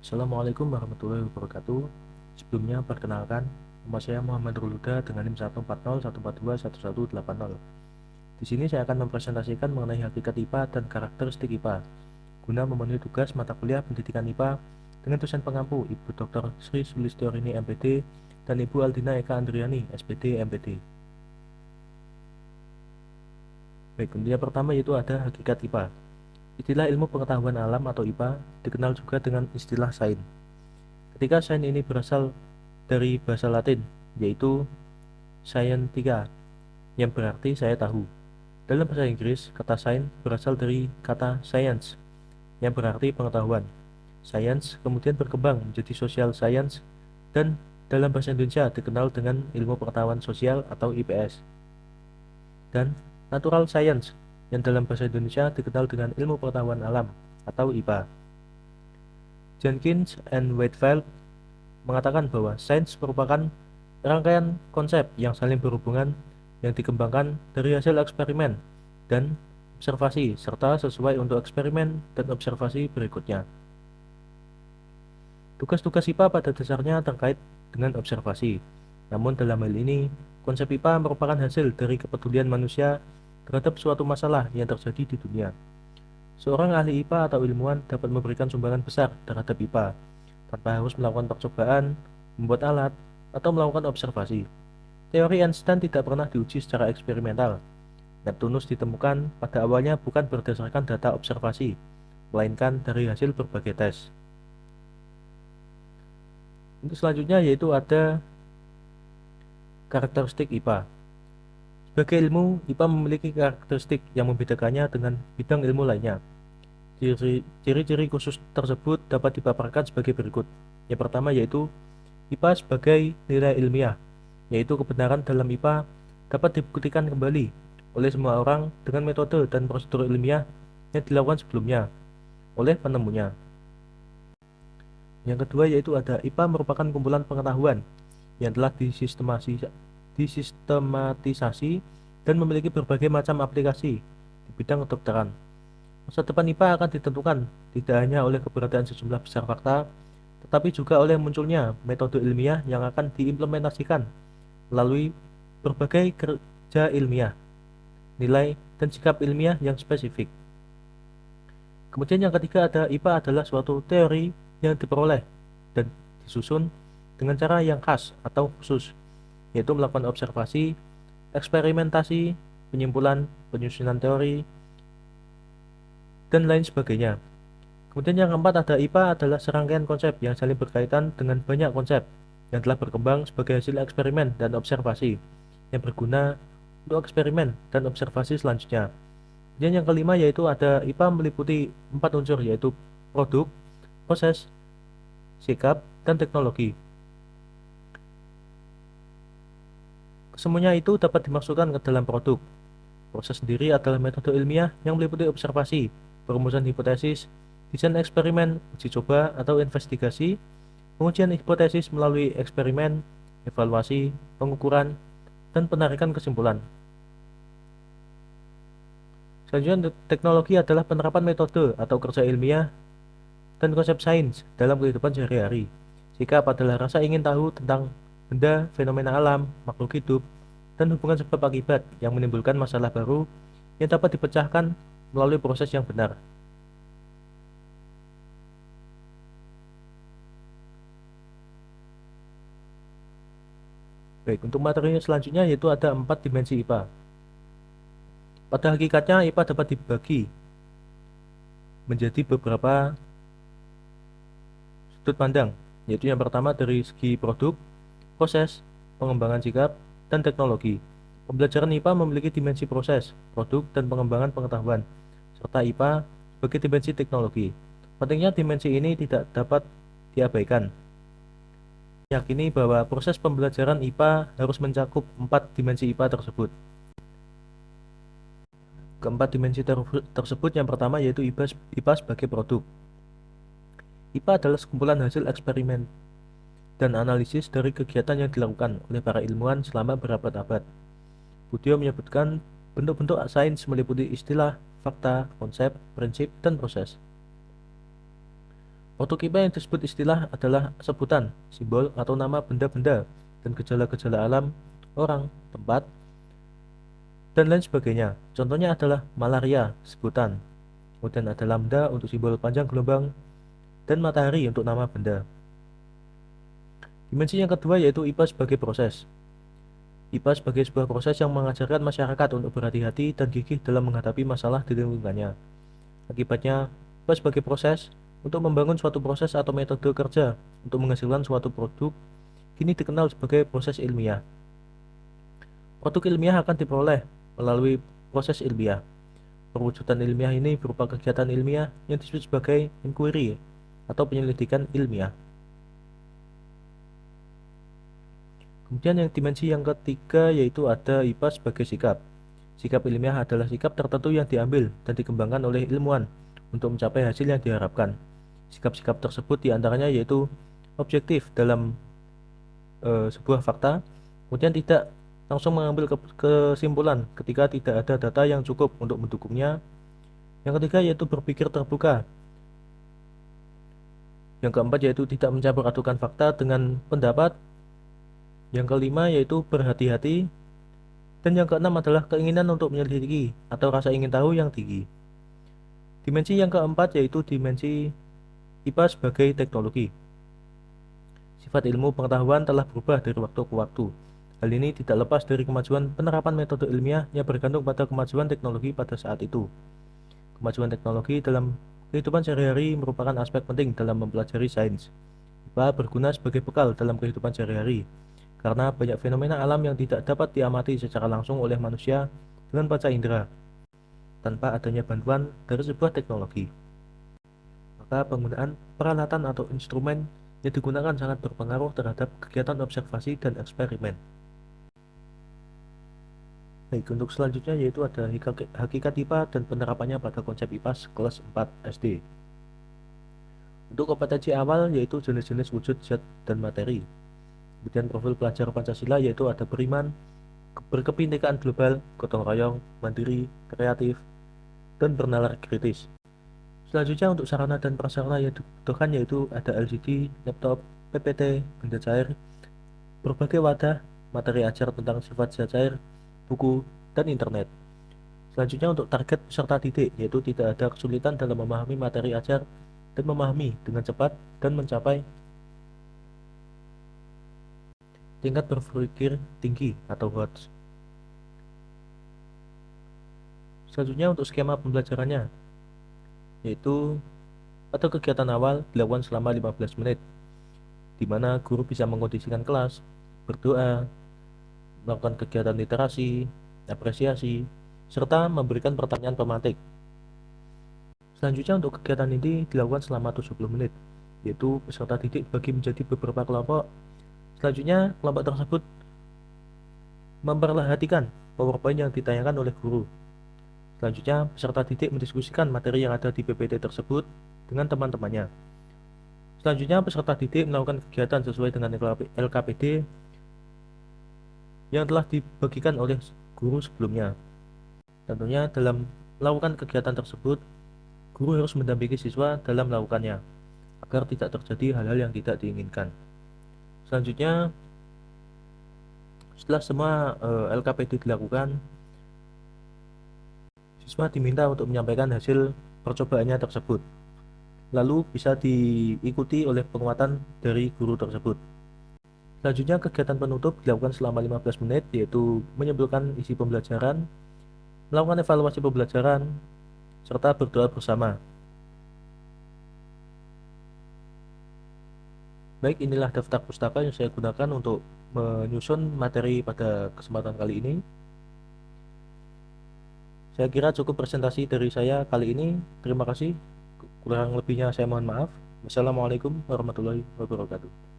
Assalamualaikum warahmatullahi wabarakatuh. Sebelumnya perkenalkan, nama saya Muhammad Ruluda dengan NIM 14014211180. Di sini saya akan mempresentasikan mengenai hakikat IPA dan karakteristik IPA guna memenuhi tugas mata kuliah pendidikan IPA dengan dosen pengampu Ibu Dr. Sri Sulistyorini MPD dan Ibu Aldina Eka Andriani SPD MPD. Baik, untuk yang pertama yaitu ada hakikat IPA. Istilah ilmu pengetahuan alam atau IPA dikenal juga dengan istilah sains. Ketika sains ini berasal dari bahasa Latin, yaitu scientia, yang berarti saya tahu. Dalam bahasa Inggris, kata sains berasal dari kata science, yang berarti pengetahuan. Science kemudian berkembang menjadi social science, dan dalam bahasa Indonesia dikenal dengan ilmu pengetahuan sosial atau IPS. Dan natural science, yang dalam bahasa Indonesia dikenal dengan ilmu pengetahuan alam atau IPA. Jenkins and Whitefield mengatakan bahwa sains merupakan rangkaian konsep yang saling berhubungan yang dikembangkan dari hasil eksperimen dan observasi serta sesuai untuk eksperimen dan observasi berikutnya. Tugas-tugas IPA pada dasarnya terkait dengan observasi. Namun dalam hal ini, konsep IPA merupakan hasil dari kepedulian manusia terhadap suatu masalah yang terjadi di dunia. Seorang ahli IPA atau ilmuwan dapat memberikan sumbangan besar terhadap IPA tanpa harus melakukan percobaan, membuat alat, atau melakukan observasi. Teori Einstein tidak pernah diuji secara eksperimental. Neptunus ditemukan pada awalnya bukan berdasarkan data observasi, melainkan dari hasil berbagai tes. Untuk selanjutnya yaitu ada karakteristik IPA. Sebagai ilmu, IPA memiliki karakteristik yang membedakannya dengan bidang ilmu lainnya. Ciri-ciri khusus tersebut dapat dipaparkan sebagai berikut. Yang pertama yaitu IPA sebagai nilai ilmiah, yaitu kebenaran dalam IPA dapat dibuktikan kembali oleh semua orang dengan metode dan prosedur ilmiah yang dilakukan sebelumnya oleh penemunya. Yang kedua yaitu ada IPA merupakan kumpulan pengetahuan yang telah disistematisasi dan memiliki berbagai macam aplikasi di bidang kedokteran. Masa depan IPA akan ditentukan tidak hanya oleh keberadaan sejumlah besar fakta, tetapi juga oleh munculnya metode ilmiah yang akan diimplementasikan melalui berbagai kerja ilmiah, nilai, dan sikap ilmiah yang spesifik. Kemudian yang ketiga ada IPA adalah suatu teori yang diperoleh dan disusun dengan cara yang khas atau khusus, yaitu melakukan observasi, eksperimentasi, penyimpulan, penyusunan teori, dan lain sebagainya. Kemudian yang keempat ada IPA adalah serangkaian konsep yang saling berkaitan dengan banyak konsep yang telah berkembang sebagai hasil eksperimen dan observasi yang berguna untuk eksperimen dan observasi selanjutnya. Dan yang kelima yaitu ada IPA meliputi 4 unsur yaitu produk, proses, sikap, dan teknologi. Kesemuanya itu dapat dimasukkan ke dalam produk. Proses sendiri adalah metode ilmiah yang meliputi observasi, perumusan hipotesis, desain eksperimen, uji coba atau investigasi, pengujian hipotesis melalui eksperimen, evaluasi, pengukuran, dan penarikan kesimpulan. Selanjutnya, teknologi adalah penerapan metode atau kerja ilmiah dan konsep sains dalam kehidupan sehari-hari. Sikap adalah rasa ingin tahu tentang benda, fenomena alam, makhluk hidup, dan hubungan sebab akibat yang menimbulkan masalah baru yang dapat dipecahkan melalui proses yang benar. Baik, untuk materi selanjutnya yaitu ada 4 dimensi IPA. Pada hakikatnya IPA dapat dibagi menjadi beberapa sudut pandang, yaitu yang pertama dari segi produk, proses, pengembangan sikap, dan teknologi. Pembelajaran IPA memiliki dimensi proses, produk, dan pengembangan pengetahuan, serta IPA sebagai dimensi teknologi. Pentingnya dimensi ini tidak dapat diabaikan. Yakini bahwa proses pembelajaran IPA harus mencakup 4 dimensi IPA tersebut. Keempat dimensi tersebut yang pertama yaitu IPA sebagai produk. IPA adalah sekumpulan hasil eksperimen dan analisis dari kegiatan yang dilakukan oleh para ilmuwan selama berabad-abad. Budio menyebutkan bentuk-bentuk sains meliputi istilah, fakta, konsep, prinsip, dan proses. Untuk IPA yang disebut istilah adalah sebutan, simbol, atau nama benda-benda dan gejala-gejala alam, orang, tempat, dan lain sebagainya. Contohnya adalah malaria, sebutan. Kemudian ada lambda untuk simbol panjang gelombang, dan matahari untuk nama benda. Dimensi yang kedua yaitu IPA sebagai proses. IPA sebagai sebuah proses yang mengajarkan masyarakat untuk berhati-hati dan gigih dalam menghadapi masalah di lingkungannya. Akibatnya, IPA sebagai proses untuk membangun suatu proses atau metode kerja untuk menghasilkan suatu produk kini dikenal sebagai proses ilmiah. Produk ilmiah akan diperoleh melalui proses ilmiah. Perwujudan ilmiah ini berupa kegiatan ilmiah yang disebut sebagai inquiry atau penyelidikan ilmiah. Kemudian yang dimensi yang ketiga yaitu ada IPA sebagai sikap. Sikap ilmiah adalah sikap tertentu yang diambil dan dikembangkan oleh ilmuwan untuk mencapai hasil yang diharapkan. Sikap-sikap tersebut diantaranya yaitu objektif dalam sebuah fakta, kemudian tidak langsung mengambil kesimpulan ketika tidak ada data yang cukup untuk mendukungnya. Yang ketiga yaitu berpikir terbuka. Yang keempat yaitu tidak mencampur adukan fakta dengan pendapat. Yang kelima yaitu berhati-hati. Dan yang keenam adalah keinginan untuk menyelidiki atau rasa ingin tahu yang tinggi. Dimensi yang keempat yaitu dimensi IPA sebagai teknologi. Sifat ilmu pengetahuan telah berubah dari waktu ke waktu. Hal ini tidak lepas dari kemajuan penerapan metode ilmiah yang bergantung pada kemajuan teknologi pada saat itu. Kemajuan teknologi dalam kehidupan sehari-hari merupakan aspek penting dalam mempelajari sains. IPA berguna sebagai bekal dalam kehidupan sehari-hari, karena banyak fenomena alam yang tidak dapat diamati secara langsung oleh manusia dengan panca indera, tanpa adanya bantuan dari sebuah teknologi. Maka penggunaan peralatan atau instrumen yang digunakan sangat berpengaruh terhadap kegiatan observasi dan eksperimen. Baik, untuk selanjutnya yaitu ada hakikat IPA dan penerapannya pada konsep IPA kelas 4 SD. Untuk kompetensi awal yaitu jenis-jenis wujud zat dan materi. Kemudian profil pelajar Pancasila yaitu ada beriman, berkebinekaan global, gotong royong, mandiri, kreatif, dan bernalar kritis. Selanjutnya untuk sarana dan prasarana yang dibutuhkan yaitu ada LCD, laptop, PPT, benda cair, berbagai wadah, materi ajar tentang sifat zat cair, buku, dan internet. Selanjutnya untuk target peserta didik yaitu tidak ada kesulitan dalam memahami materi ajar dan memahami dengan cepat dan mencapai tingkat berpikir tinggi atau HOTS. Selanjutnya untuk skema pembelajarannya yaitu pada kegiatan awal dilakukan selama 15 menit di mana guru bisa mengkondisikan kelas, berdoa, melakukan kegiatan literasi, apresiasi, serta memberikan pertanyaan pemantik. Selanjutnya untuk kegiatan ini dilakukan selama 70 menit yaitu peserta didik dibagi menjadi beberapa kelompok. Selanjutnya, kelompok tersebut memperhatikan PowerPoint yang ditanyakan oleh guru. Selanjutnya, peserta didik mendiskusikan materi yang ada di PPT tersebut dengan teman-temannya. Selanjutnya, peserta didik melakukan kegiatan sesuai dengan LKPD yang telah dibagikan oleh guru sebelumnya. Tentunya dalam melakukan kegiatan tersebut, guru harus mendampingi siswa dalam melakukannya, agar tidak terjadi hal-hal yang tidak diinginkan. Selanjutnya, setelah semua LKPD dilakukan, siswa diminta untuk menyampaikan hasil percobaannya tersebut. Lalu bisa diikuti oleh penguatan dari guru tersebut. Selanjutnya, kegiatan penutup dilakukan selama 15 menit, yaitu menyimpulkan isi pembelajaran, melakukan evaluasi pembelajaran, serta berdoa bersama. Baik, inilah daftar pustaka yang saya gunakan untuk menyusun materi pada kesempatan kali ini. Saya kira cukup presentasi dari saya kali ini. Terima kasih. Kurang lebihnya saya mohon maaf. Wassalamualaikum warahmatullahi wabarakatuh.